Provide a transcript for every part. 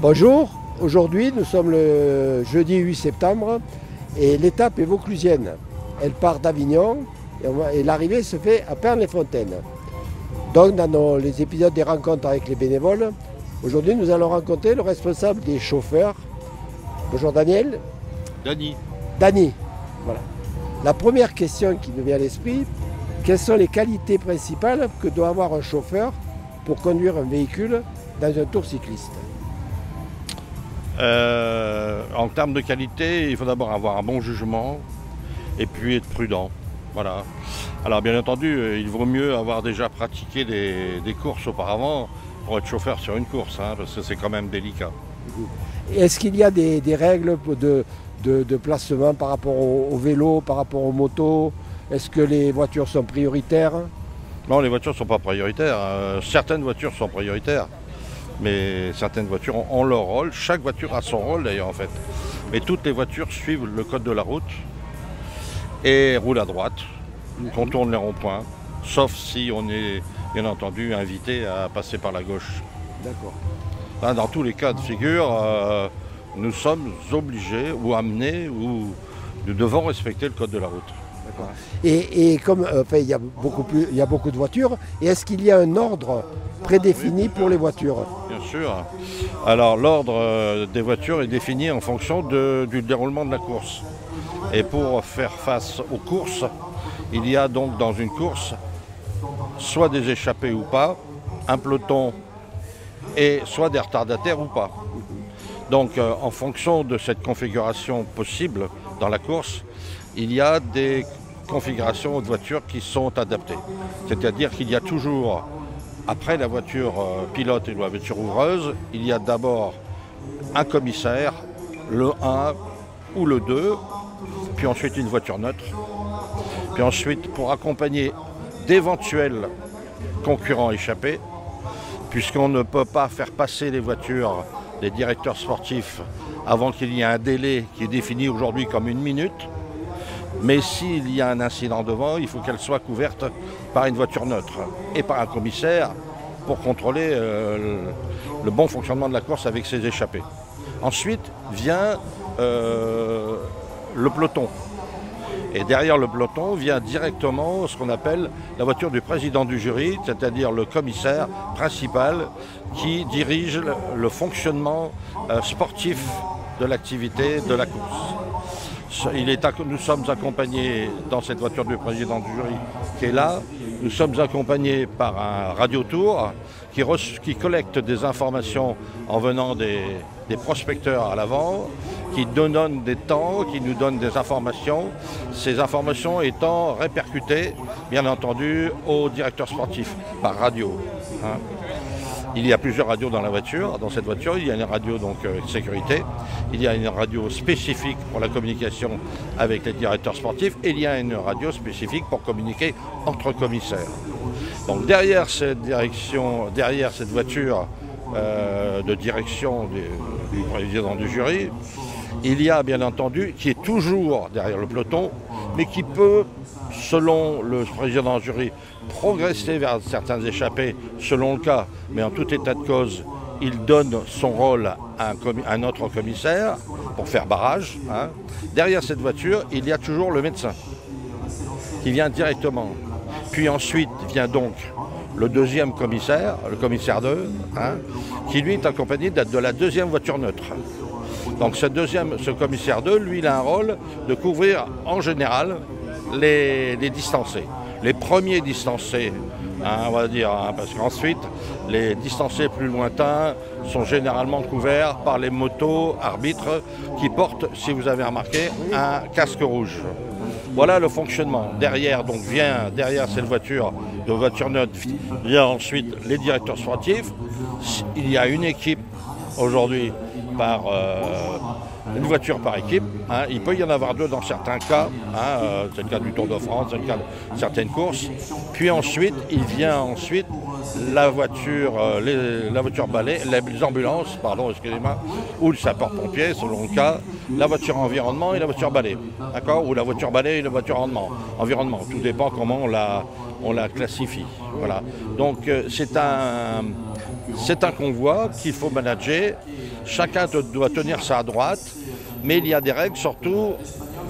Bonjour, aujourd'hui nous sommes le jeudi 8 septembre et l'étape est vauclusienne. Elle part d'Avignon et l'arrivée se fait à Pernes-les-Fontaines. Donc dans les épisodes des rencontres avec les bénévoles, aujourd'hui nous allons rencontrer le responsable des chauffeurs. Bonjour Daniel. Dany. Voilà. La première question qui nous vient à l'esprit, quelles sont les qualités principales que doit avoir un chauffeur pour conduire un véhicule dans un tour cycliste? En termes de qualité, il faut d'abord avoir un bon jugement et puis être prudent. Voilà. Alors bien entendu, il vaut mieux avoir déjà pratiqué des courses auparavant pour être chauffeur sur une course, parce que c'est quand même délicat. Est-ce qu'il y a des règles de placement par rapport au vélo, par rapport aux motos? Est-ce que les voitures sont prioritaires? Non, les voitures ne sont pas prioritaires. Certaines voitures sont prioritaires. Mais certaines voitures ont leur rôle. Chaque voiture a son rôle d'ailleurs en fait. Mais toutes les voitures suivent le code de la route et roulent à droite, contournent les ronds-points, sauf si on est bien entendu invité à passer par la gauche. D'accord. Dans tous les cas de figure, nous sommes obligés ou amenés ou nous devons respecter le code de la route. Et comme il y a beaucoup de voitures, et est-ce qu'il y a un ordre prédéfini pour les voitures? Bien sûr. Alors l'ordre des voitures est défini en fonction du déroulement de la course. Et pour faire face aux courses, il y a donc dans une course soit des échappés ou pas, un peloton et soit des retardataires ou pas. Donc en fonction de cette configuration possible dans la course, il y a des configurations de voitures qui sont adaptées. C'est-à-dire qu'il y a toujours, après la voiture pilote et la voiture ouvreuse, il y a d'abord un commissaire, le 1 ou le 2, puis ensuite une voiture neutre, puis ensuite pour accompagner d'éventuels concurrents échappés, puisqu'on ne peut pas faire passer les voitures des directeurs sportifs avant qu'il y ait un délai qui est défini aujourd'hui comme 1 minute. Mais s'il y a un incident devant, il faut qu'elle soit couverte par une voiture neutre et par un commissaire pour contrôler le bon fonctionnement de la course avec ses échappés. Ensuite vient le peloton. Et derrière le peloton vient directement ce qu'on appelle la voiture du président du jury, c'est-à-dire le commissaire principal qui dirige le fonctionnement sportif de l'activité de la course. Nous sommes accompagnés dans cette voiture du président du jury qui est là. Nous sommes accompagnés par un radiotour qui collecte des informations en venant des prospecteurs à l'avant, qui nous donnent des temps, qui nous donnent des informations. Ces informations étant répercutées, bien entendu, au directeur sportif par radio. Il y a plusieurs radios dans la voiture. Dans cette voiture, il y a une radio donc sécurité, il y a une radio spécifique pour la communication avec les directeurs sportifs et il y a une radio spécifique pour communiquer entre commissaires. Donc derrière cette voiture de direction du président du jury, il y a bien entendu, qui est toujours derrière le peloton, mais qui peut, selon le président du jury, progresser vers certains échappés selon le cas, mais en tout état de cause, il donne son rôle à un autre commissaire pour faire barrage. Derrière cette voiture, il y a toujours le médecin qui vient directement. Puis ensuite vient donc le deuxième commissaire, le commissaire 2, qui lui est accompagné de la deuxième voiture neutre. Donc ce commissaire 2, lui, il a un rôle de couvrir en général les distancés. Les premiers distancés, on va dire, parce qu'ensuite, les distancés plus lointains sont généralement couverts par les motos arbitres qui portent, si vous avez remarqué, un casque rouge. Voilà le fonctionnement. Derrière cette voiture neutre, vient ensuite les directeurs sportifs. Il y a une équipe aujourd'hui une voiture par équipe. Il peut y en avoir 2 dans certains cas. C'est le cas du Tour de France, c'est le cas de certaines courses. Puis ensuite, il vient la voiture balai, les ambulances, ou le sapeur-pompier, selon le cas, la voiture environnement et la voiture balai. D'accord ? Ou la voiture balai et la voiture environnement. Tout dépend comment on la classifie. Voilà. Donc c'est un convoi qu'il faut manager. Chacun doit tenir ça à droite, mais il y a des règles surtout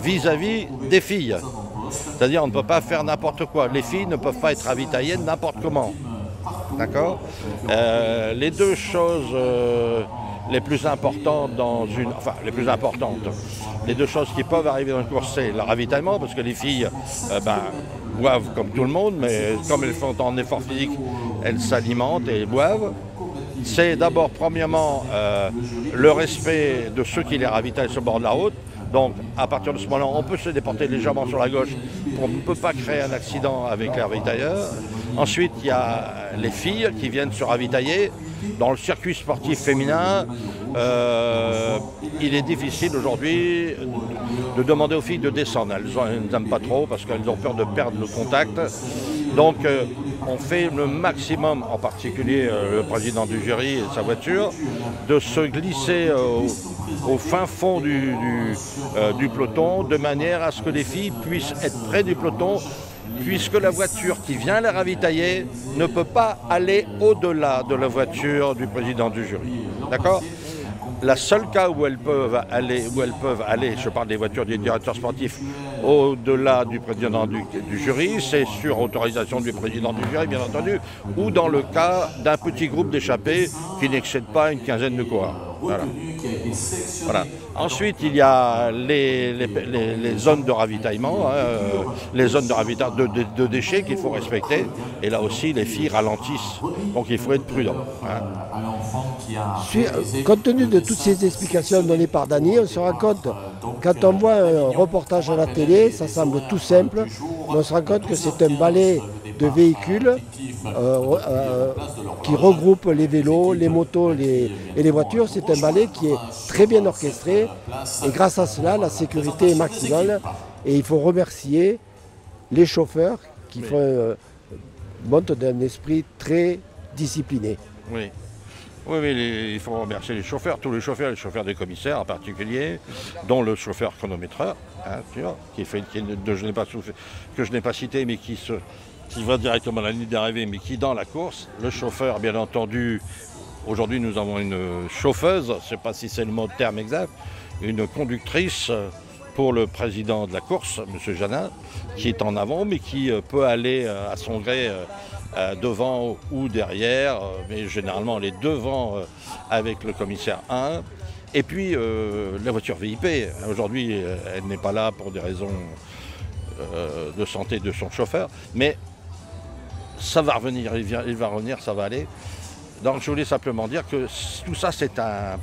vis-à-vis des filles. C'est-à-dire on ne peut pas faire n'importe quoi. Les filles ne peuvent pas être ravitaillées n'importe comment. D'accord ? Les deux choses les plus importantes les deux choses qui peuvent arriver dans une course, c'est le ravitaillement, parce que les filles boivent comme tout le monde, mais comme elles font en effort physique, elles s'alimentent et boivent. C'est d'abord, premièrement, le respect de ceux qui les ravitaillent sur le bord de la route. Donc, à partir de ce moment-là, on peut se déporter légèrement sur la gauche pour ne peut pas créer un accident avec les ravitailleurs. Ensuite, il y a les filles qui viennent se ravitailler. Dans le circuit sportif féminin, il est difficile aujourd'hui de demander aux filles de descendre. Elles n'aiment pas trop parce qu'elles ont peur de perdre le contact. Donc, on fait le maximum, en particulier le président du jury et sa voiture, de se glisser au fin fond du peloton, de manière à ce que les filles puissent être près du peloton, puisque la voiture qui vient les ravitailler ne peut pas aller au-delà de la voiture du président du jury. D'accord ? La seule cas où elles peuvent aller, je parle des voitures du directeur sportif, au-delà du président du jury, c'est sur autorisation du président du jury, bien entendu, ou dans le cas d'un petit groupe d'échappés qui n'excède pas une quinzaine de coureurs. Voilà. Ensuite, il y a les zones de ravitaillement, les zones de ravitaillement de déchets qu'il faut respecter. Et là aussi, les filles ralentissent. Donc, il faut être prudent. Compte tenu de toutes ces explications données par Dany, on se rend compte, quand on voit un reportage à la télé, ça semble tout simple, mais on se rend compte que c'est un balai de véhicules qui regroupe les vélos, les motos et les voitures. C'est un balai qui est très bien orchestré et grâce à cela, la sécurité est maximale. Et il faut remercier les chauffeurs qui montent d'un esprit très discipliné. Oui. Oui, il faut remercier les chauffeurs, tous les chauffeurs des commissaires en particulier, dont le chauffeur chronométreur, que je n'ai pas cité, mais qui va directement à la ligne d'arrivée, mais qui dans la course, le chauffeur, bien entendu, aujourd'hui nous avons une chauffeuse, je ne sais pas si c'est le terme exact, une conductrice pour le président de la course, M. Janin, qui est en avant, mais qui peut aller à son gré devant ou derrière, mais généralement elle est devant avec le commissaire 1. Et puis la voiture VIP, aujourd'hui elle n'est pas là pour des raisons de santé de son chauffeur, mais ça va revenir, il va revenir, ça va aller. Donc je voulais simplement dire que tout ça c'est un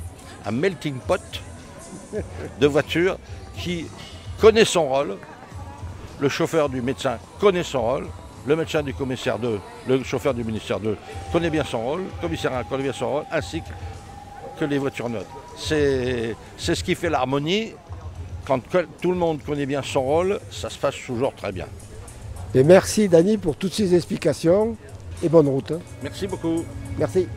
melting pot de voitures qui connaît son rôle. Le chauffeur du médecin connaît son rôle. Le médecin du commissaire 2, le chauffeur du ministère 2 connaît bien son rôle, le commissaire 1 connaît bien son rôle, ainsi que les voitures neutres. C'est ce qui fait l'harmonie. Quand tout le monde connaît bien son rôle, ça se passe toujours très bien. Et merci Dany pour toutes ces explications et bonne route. Merci beaucoup. Merci.